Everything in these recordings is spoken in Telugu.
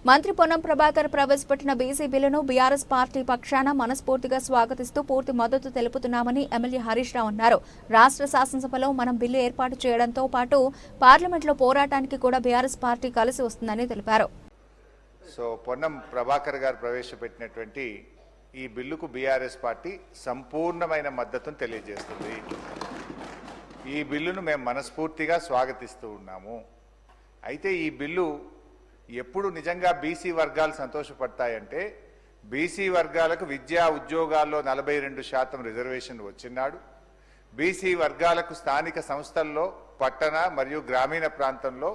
మంత్రి పొన్నం ప్రభాకర్ ప్రవేశపెట్టిన బీసీ బిల్లును బీఆర్ఎస్ పార్టీ పక్షాన మనస్ఫూర్తిగా స్వాగతిస్తూ పూర్తి మద్దతు తెలుపుతున్నామని ఎమ్మెల్యే హరీష్ రావు అన్నారు. రాష్ట్ర శాసనసభలో మనం బిల్లు ఏర్పాటు చేయడంతో పాటు పార్లమెంట్లో పోరాటానికి కూడా బీఆర్ఎస్ పార్టీ కలిసి వస్తుందని తెలిపారు. సో పొన్నం ప్రభాకర్ గారు ప్రవేశపెట్టినటువంటి ఈ బిల్లుకు బీఆర్ఎస్ పార్టీ సంపూర్ణమైన మద్దతును తెలియజేస్తుంది. ఈ బిల్లును మేము మనస్ఫూర్తిగా స్వాగతిస్తూ ఉన్నాము. అయితే ఈ బిల్లు ఎప్పుడు నిజంగా బీసీ వర్గాలు సంతోషపడతాయంటే బీసీ వర్గాలకు విద్యా ఉద్యోగాల్లో 42% రిజర్వేషన్ వచ్చినాడు. బీసీ వర్గాలకు స్థానిక సంస్థల్లో పట్టణ మరియు గ్రామీణ ప్రాంతంలో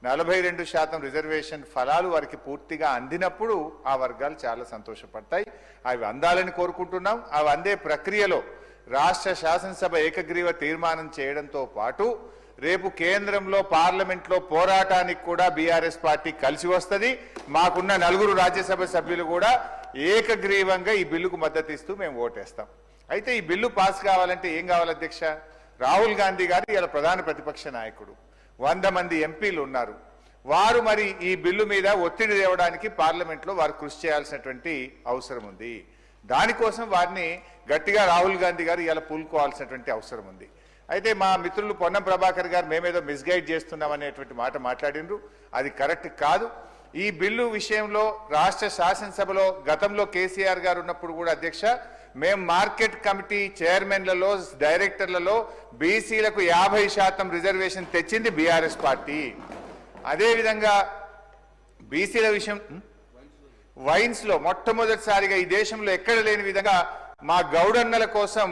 42% రిజర్వేషన్ ఫలాలు వారికి పూర్తిగా అందినప్పుడు ఆ వర్గాలు చాలా సంతోషపడతాయి. అవి అందాలని కోరుకుంటున్నాం. అవి అందే ప్రక్రియలో రాష్ట్ర శాసనసభ ఏకగ్రీవ తీర్మానం చేయడంతో పాటు రేపు కేంద్రంలో పార్లమెంట్లో పోరాటానికి కూడా బీఆర్ఎస్ పార్టీ కలిసి వస్తుంది. మాకున్న 4 రాజ్యసభ సభ్యులు కూడా ఏకగ్రీవంగా ఈ బిల్లుకు మద్దతు ఇస్తూ మేము ఓటేస్తాం. అయితే ఈ బిల్లు పాస్ కావాలంటే ఏం కావాలి అధ్యక్ష? రాహుల్ గాంధీ గారు ఇలా ప్రధాన ప్రతిపక్ష నాయకుడు, 100 మంది ఎంపీలు ఉన్నారు. వారు మరి ఈ బిల్లు మీద ఒత్తిడి తేవడానికి పార్లమెంట్లో వారు కృషి చేయాల్సినటువంటి అవసరం ఉంది. దానికోసం వారిని గట్టిగా రాహుల్ గాంధీ గారు ఇలా పూనుకోవాల్సినటువంటి అవసరం ఉంది. అయితే మా మిత్రులు పొన్నం ప్రభాకర్ గారు మేమేదో మిస్గైడ్ చేస్తున్నాం అనేటువంటి మాట మాట్లాడినరు. అది కరెక్ట్ కాదు. ఈ బిల్లు విషయంలో రాష్ట్ర శాసనసభలో గతంలో కేసీఆర్ గారు ఉన్నప్పుడు కూడా అధ్యక్ష మేము మార్కెట్ కమిటీ చైర్మన్లలో డైరెక్టర్లలో బీసీలకు 50% రిజర్వేషన్ తెచ్చింది బీఆర్ఎస్ పార్టీ. అదేవిధంగా బీసీల విషయం వైన్స్ లో మొట్టమొదటిసారిగా ఈ దేశంలో ఎక్కడ లేని విధంగా మా గౌడన్నల కోసం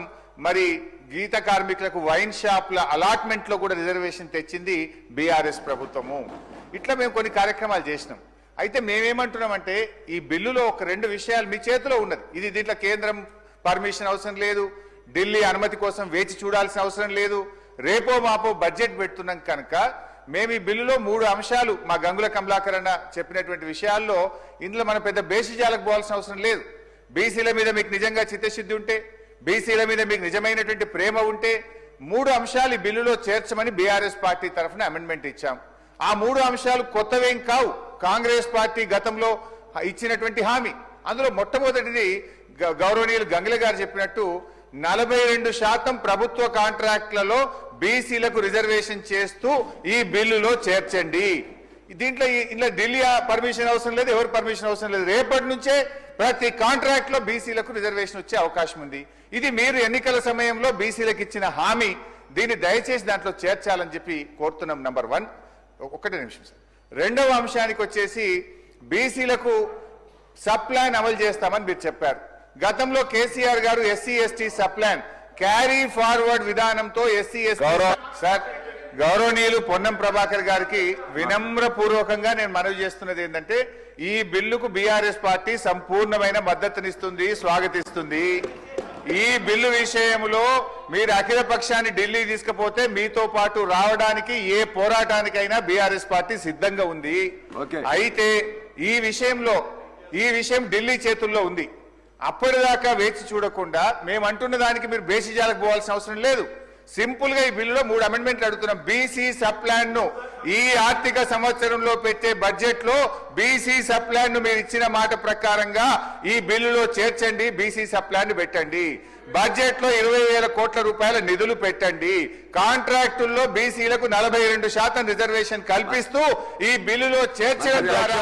మరి గీత కార్మికులకు వైన్ షాప్ల అలాట్మెంట్ లో కూడా రిజర్వేషన్ తెచ్చింది బీఆర్ఎస్ ప్రభుత్వము. ఇట్లా మేము కొన్ని కార్యక్రమాలు చేసినాం. అయితే మేమేమంటున్నామంటే ఈ బిల్లులో ఒక 2 విషయాలు మీ చేతిలో ఉన్నది. ఇది దీంట్లో కేంద్రం పర్మిషన్ అవసరం లేదు, ఢిల్లీ అనుమతి కోసం వేచి చూడాల్సిన అవసరం లేదు. రేపో మాపో బడ్జెట్ పెడుతున్నాం కనుక మేము ఈ బిల్లులో 3 అంశాలు మా గంగుల కమలాకర్ అన్న చెప్పినటువంటి విషయాల్లో ఇందులో మనం పెద్ద బేసిజాలకు పోవాల్సిన అవసరం లేదు. బీసీల మీద మీకు నిజంగా చిత్తశుద్ధి ఉంటే, బీసీల మీద మీకు నిజమైనటువంటి ప్రేమ ఉంటే 3 అంశాలు ఈ బిల్లులో చేర్చమని బీఆర్ఎస్ పార్టీ తరఫున అమెండ్మెంట్ ఇచ్చాం. ఆ 3 అంశాలు కొత్తవేం కావు, కాంగ్రెస్ పార్టీ గతంలో ఇచ్చినటువంటి హామీ. అందులో మొట్టమొదటిది గౌరవనీయులు గంగుల గారు చెప్పినట్టు 42% ప్రభుత్వ కాంట్రాక్ట్లలో బీసీలకు రిజర్వేషన్ చేస్తూ ఈ బిల్లులో చేర్చండి. దీంట్లో ఇంట్లో ఢిల్లీ పర్మిషన్ అవసరం లేదు, ఎవరు పర్మిషన్ అవసరం లేదు. రేపటి నుంచే ప్రతి కాంట్రాక్ట్ లో బీసీలకు రిజర్వేషన్ వచ్చే అవకాశం ఉంది. ఇది మీరు ఎన్నికల సమయంలో బీసీలకు ఇచ్చిన హామీ. దీన్ని దయచేసి దాంట్లో చేర్చాలని చెప్పి కోరుతున్నాం. నంబర్ 1. ఒకటే నిమిషం సార్. రెండవ అంశానికి వచ్చేసి బీసీలకు సప్లాన్ అమలు చేస్తామని మీరు చెప్పారు. గతంలో KCR garu SC ST sub plan carry forward విధానంతో ఎస్సీ ఎస్టీ సార్ గౌరవనీయులు పొన్నం ప్రభాకర్ గారికి వినమ్ర పూర్వకంగా నేను మనవి చేస్తున్నది ఏంటంటే ఈ బిల్లుకు బీఆర్ఎస్ పార్టీ సంపూర్ణమైన మద్దతునిస్తుంది, స్వాగతిస్తుంది. ఈ బిల్లు విషయంలో మీరు అఖిల పక్షాన్ని ఢిల్లీ తీసుకుపోతే మీతో పాటు రావడానికి ఏ పోరాటానికైనా బీఆర్ఎస్ పార్టీ సిద్ధంగా ఉంది. అయితే ఈ విషయం ఢిల్లీ చేతుల్లో ఉంది. అప్పటిదాకా వేచి చూడకుండా మేము అంటున్న దానికి మీరు బేసిజాలకు పోవాల్సిన అవసరం లేదు. సింపుల్ గా ఈ బిల్లులో 3 అమెండ్మెంట్లు అడుగుతున్నాం. బీసీ సప్లాన్ ను ఈ ఆర్థిక సంవత్సరంలో పెట్టే బడ్జెట్ లో బీసీ సప్లాన్ ను మీరు ఇచ్చిన మాట ప్రకారంగా ఈ బిల్లులో చేర్చండి, బీసీ సప్లాన్ ను పెట్టండి. బడ్జెట్ లో 20,000 కోట్ల రూపాయల నిధులు పెట్టండి. కాంట్రాక్టుల్లో బీసీలకు 42% రిజర్వేషన్ కల్పిస్తూ ఈ బిల్లులో చేర్చడం ద్వారా